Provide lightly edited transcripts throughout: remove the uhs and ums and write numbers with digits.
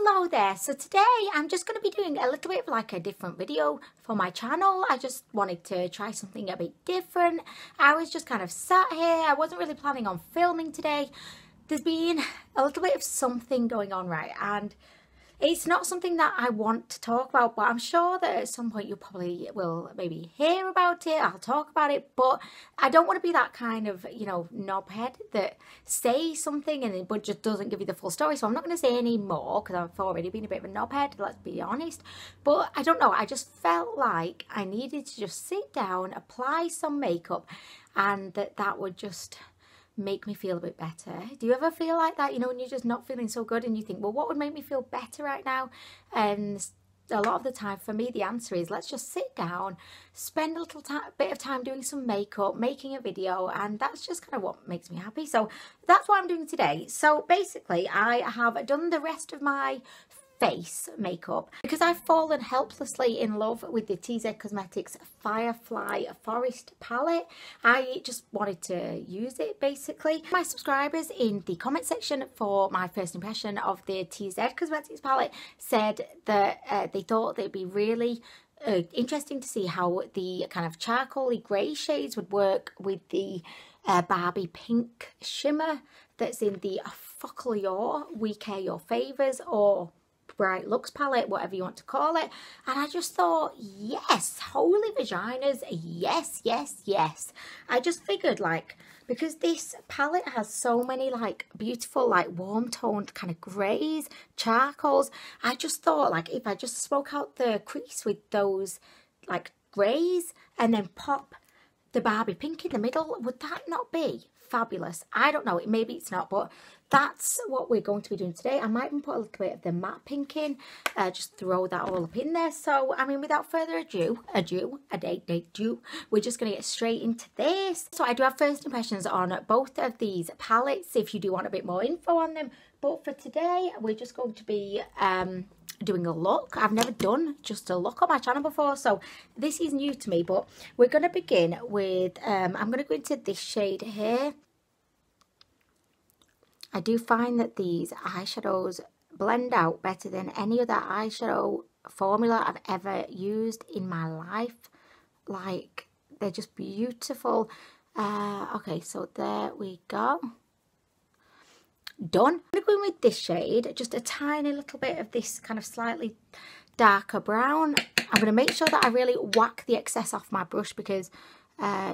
Hello there. So today I'm just going to be doing a little bit of like a different video for my channel. I just wanted to try something a bit different. I was just kind of sat here. I wasn't really planning on filming today. There's been a little bit of something going on, right? And it's not something that I want to talk about, but I'm sure that at some point you probably will maybe hear about it. I'll talk about it, but I don't want to be that kind of, you know, knobhead that says something and but just doesn't give you the full story. So I'm not going to say any more because I've already been a bit of a knobhead, let's be honest. But I don't know, I just felt like I needed to just sit down, apply some makeup, and that would just make me feel a bit better. Do you ever feel like that, you know, when you're just not feeling so good and you think, well, what would make me feel better right now? And a lot of the time for me the answer is let's just sit down, spend a little bit of time doing some makeup, making a video, and that's just kind of what makes me happy. So that's what I'm doing today. So basically I have done the rest of my face makeup because I've fallen helplessly in love with the Cosmetix Firefly Forest palette. I just wanted to use it basically. My subscribers in the comment section for my first impression of the Cosmetix palette said that they thought they'd be really interesting to see how the kind of charcoaly grey shades would work with the Barbie pink shimmer that's in the Focallure We Care Your Favours or Bright Looks palette, whatever you want to call it. And I just thought, yes, holy vaginas, yes, yes, yes. I just figured, like, because this palette has so many like beautiful like warm toned kind of greys, charcoals, I just thought like if I just smoke out the crease with those like greys and then pop the Barbie pink in the middle, would that not be fabulous? I don't know, maybe it's not, but that's what we're going to be doing today. I might even put a little bit of the matte pink in, just throw that all up in there. So I mean, without further ado, we're just going to get straight into this. So I do have first impressions on both of these palettes if you do want a bit more info on them, but for today we're just going to be doing a look. I've never done just a look on my channel before, so this is new to me. But we're going to begin with I'm going to go into this shade here. I do find that these eyeshadows blend out better than any other eyeshadow formula I've ever used in my life. Like, they're just beautiful. Okay, so there we go. Done. I'm going to go in with this shade, just a tiny little bit of this kind of slightly darker brown. I'm going to make sure that I really whack the excess off my brush because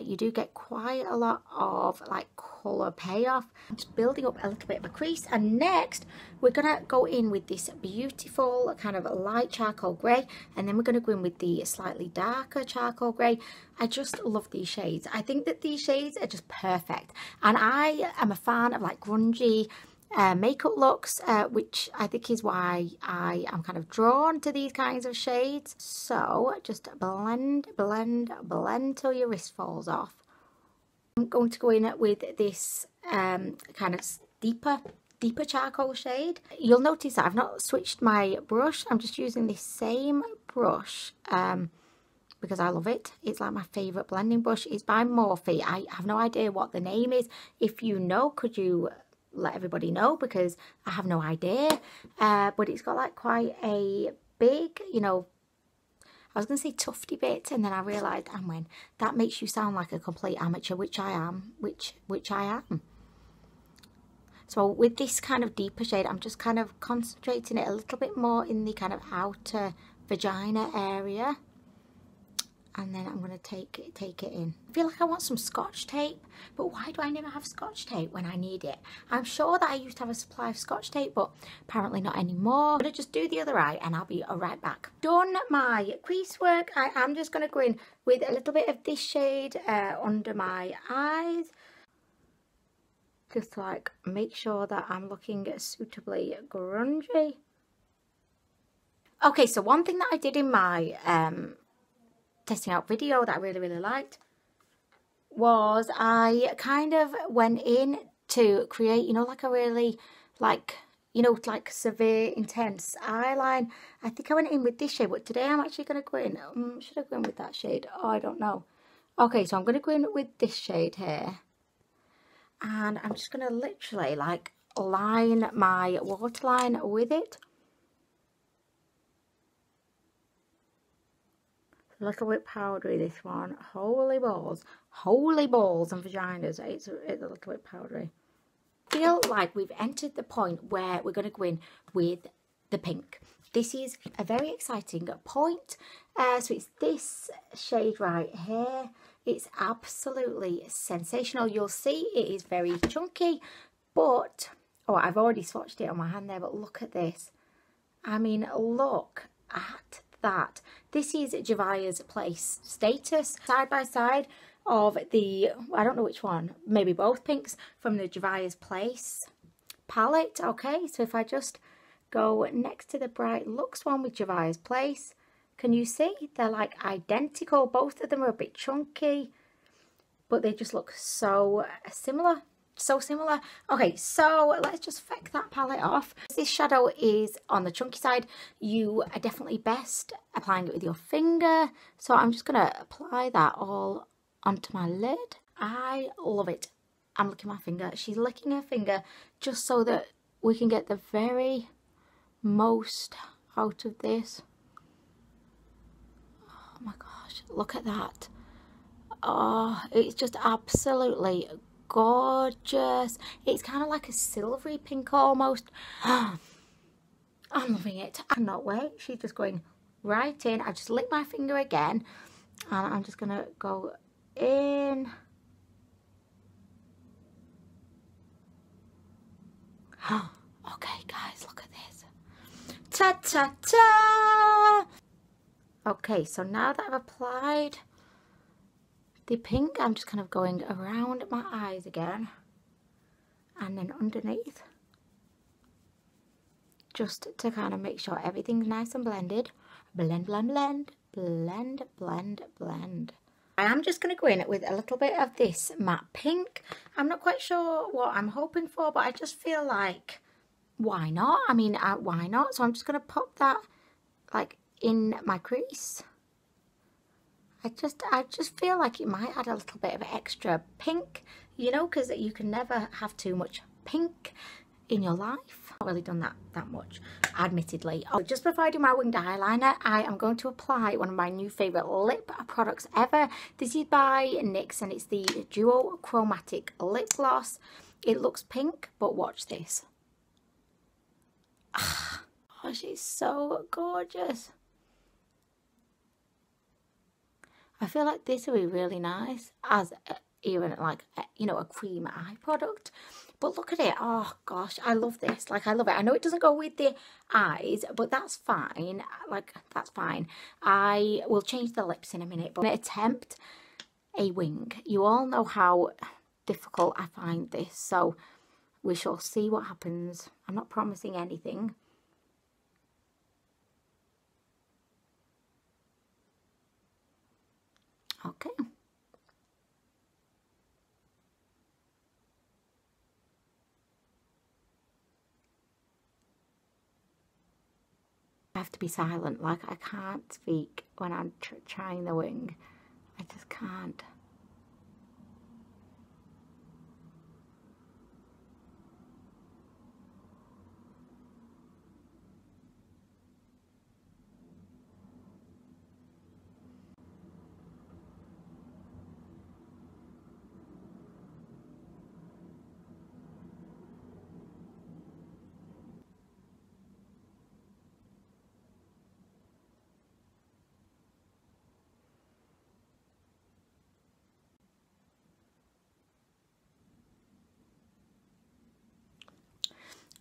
you do get quite a lot of like colour payoff. I'm just building up a little bit of a crease, and next we're going to go in with this beautiful kind of light charcoal grey, and then we're going to go in with the slightly darker charcoal grey. I just love these shades. I think that these shades are just perfect, and I am a fan of like grungy makeup looks, which I think is why I am kind of drawn to these kinds of shades. So just blend, blend, blend till your wrist falls off. I'm going to go in with this kind of deeper charcoal shade. You'll notice that I've not switched my brush. I'm just using this same brush because I love it. It's like my favourite blending brush. It's by Morphe. I have no idea what the name is. If you know, could you let everybody know, because I have no idea. But it's got like quite a big, you know, I was going to say tufty bit, and then I realised, Anwen, that makes you sound like a complete amateur, which I am, which I am. So with this kind of deeper shade, I'm just kind of concentrating it a little bit more in the kind of outer vagina area. And then I'm going to take it in. I feel like I want some scotch tape, but why do I never have scotch tape when I need it? I'm sure that I used to have a supply of scotch tape, but apparently not anymore. I'm going to just do the other eye and I'll be right back. Done my crease work. I am just going to go in with a little bit of this shade under my eyes. Just to like make sure that I'm looking suitably grungy. Okay, so one thing that I did in my testing out video that I really liked was I kind of went in to create, you know, like a really like, you know, like severe intense eyeline. I think I went in with this shade, but today I'm actually going to go in, should I go in with that shade? Oh, I don't know. Okay, so I'm going to go in with this shade here, and I'm just going to literally like line my waterline with it. A little bit powdery, this one. Holy balls. Holy balls and vaginas. It's a little bit powdery. I feel like we've entered the point where we're going to go in with the pink. This is a very exciting point. So it's this shade right here. It's absolutely sensational. You'll see it is very chunky, but... Oh, I've already swatched it on my hand there, but look at this. I mean, look at that. This is Javaya's Place Status, side by side of the, I don't know which one, maybe both pinks from the Javaya's Place palette. Okay, so if I just go next to the Bright Luxe one with Javaya's Place, can you see? They're like identical. Both of them are a bit chunky, but they just look so similar. So similar. Okay, so let's just feck that palette off. This shadow is on the chunky side. You are definitely best applying it with your finger. So I'm just going to apply that all onto my lid. I love it. I'm licking my finger. She's licking her finger just so that we can get the very most out of this. Oh my gosh, look at that. Oh, it's just absolutely gorgeous. It's kind of like a silvery pink almost. I'm loving it. I cannot wait. She's just going right in. I just lick my finger again and I'm just gonna go in. Okay guys, look at this. Ta ta ta. Okay, so now that I've applied the pink, I'm just kind of going around my eyes again and then underneath, just to kind of make sure everything's nice and blended. Blend, blend, blend, blend, blend, blend. I am just going to go in with a little bit of this matte pink. I'm not quite sure what I'm hoping for, but I just feel like, why not? I mean, why not? So I'm just going to pop that like in my crease. I just feel like it might add a little bit of extra pink, you know, because you can never have too much pink in your life. I've not really done that much, admittedly. Oh, just before I do my winged eyeliner, I am going to apply one of my new favourite lip products ever. This is by NYX and it's the Duo Chromatic Lip Gloss. It looks pink, but watch this. Oh, she's so gorgeous. I feel like this would be really nice as even like, you know, a cream eye product. But look at it. Oh gosh, I love this. Like, I love it. I know it doesn't go with the eyes, but that's fine. Like, that's fine. I will change the lips in a minute, but I'm going to attempt a wing. You all know how difficult I find this, so we shall see what happens. I'm not promising anything. Okay. I have to be silent, like I can't speak when I'm trying the wing. I just can't.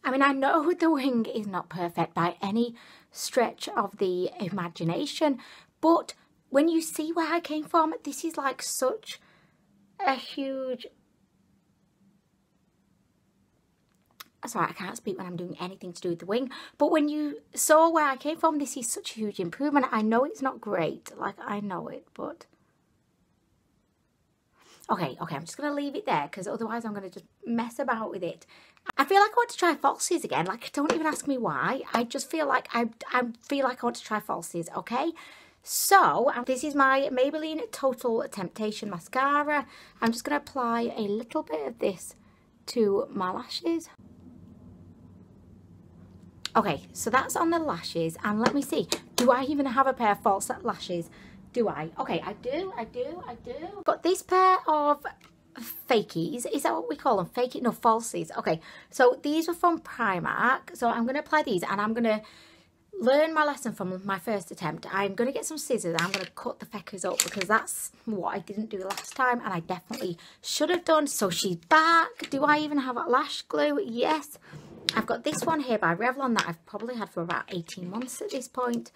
I mean, I know the wing is not perfect by any stretch of the imagination, but when you see where I came from, this is like such a huge... Sorry, I can't speak when I'm doing anything to do with the wing, but when you saw where I came from, this is such a huge improvement. I know it's not great, like I know it, but... Okay, I'm just going to leave it there because otherwise I'm going to just mess about with it. I feel like I want to try falsies again. Like, don't even ask me why. I just feel like I feel like I want to try falsies, okay? So, this is my Maybelline Total Temptation Mascara. I'm just going to apply a little bit of this to my lashes. Okay, so that's on the lashes. And let me see. Do I even have a pair of false lashes? Do I? Okay, I do. Got this pair of fakies. Is that what we call them? Fakey? No, falsies. Okay, so these were from Primark. So I'm going to apply these and I'm going to learn my lesson from my first attempt. I'm going to get some scissors and I'm going to cut the feckers up because that's what I didn't do last time and I definitely should have done. So she's back. Do I even have lash glue? Yes. I've got this one here by Revlon that I've probably had for about 18 months at this point.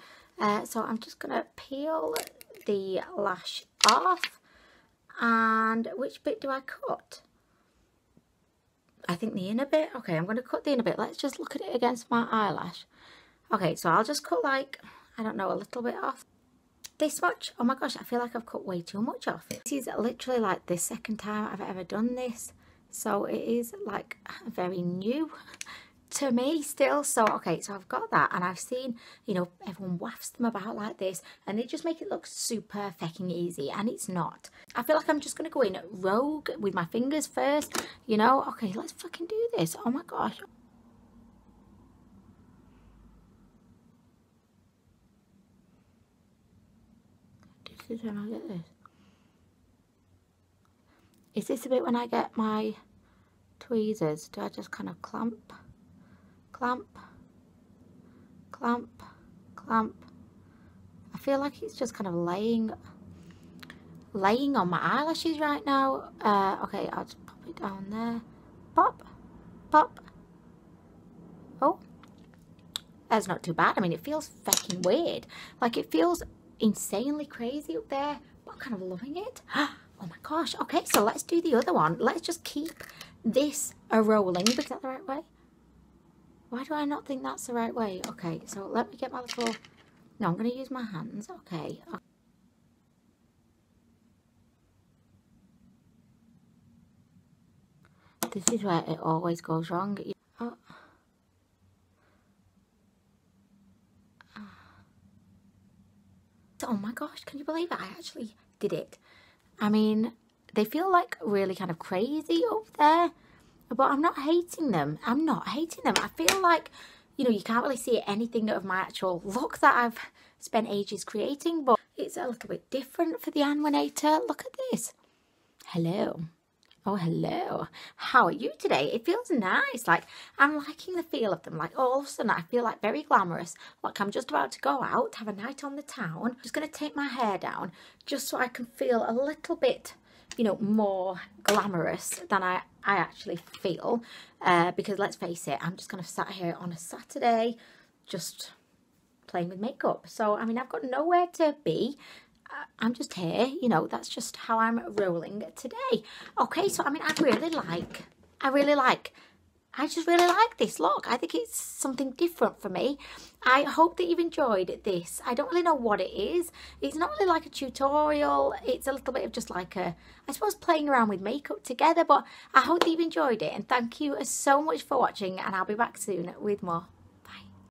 So I'm just going to peel the lash off. And which bit do I cut? I think the inner bit. Okay, I'm going to cut the inner bit. Let's just look at it against my eyelash. Okay, so I'll just cut like, I don't know, a little bit off. This much? Oh my gosh, I feel like I've cut way too much off. This is literally like the second time I've ever done this. So it is like very new to me still. So okay, so I've got that and I've seen, you know, everyone wafts them about like this and they just make it look super fucking easy and it's not. I feel like I'm just going to go in rogue with my fingers first, you know. Okay, let's fucking do this. Oh my gosh. This is when I get this. Is this a bit when I get my tweezers? Do I just kind of clamp? Clamp, clamp, clamp. I feel like it's just kind of laying on my eyelashes right now. Okay, I'll just pop it down there. Pop, pop. Oh, that's not too bad. I mean, it feels fucking weird. Like, it feels insanely crazy up there, but I'm kind of loving it. Oh my gosh. Okay, so let's do the other one. Let's just keep this a-rolling. Is that the right way? Why do I not think that's the right way? Okay, so let me get my little... No, I'm going to use my hands. Okay. This is where it always goes wrong. Oh. Oh my gosh, can you believe it? I actually did it. I mean, they feel like really kind of crazy up there. But I'm not hating them. I'm not hating them. I feel like, you know, you can't really see anything of my actual look that I've spent ages creating. But it's a little bit different for the Anwenator. Look at this. Hello. Oh, hello. How are you today? It feels nice. Like, I'm liking the feel of them. Like, all of a sudden, I feel like very glamorous. Like, I'm just about to go out, have a night on the town. Just going to take my hair down just so I can feel a little bit, you know, more glamorous than I actually feel, because let's face it, I'm just kind of sat here on a Saturday just playing with makeup. So I mean, I've got nowhere to be. I'm just here, you know, that's just how I'm rolling today. Okay, so I mean, I just really like this look. I think it's something different for me. I hope that you've enjoyed this. I don't really know what it is. It's not really like a tutorial. It's a little bit of just like a, I suppose, playing around with makeup together. But I hope that you've enjoyed it. And thank you so much for watching. And I'll be back soon with more.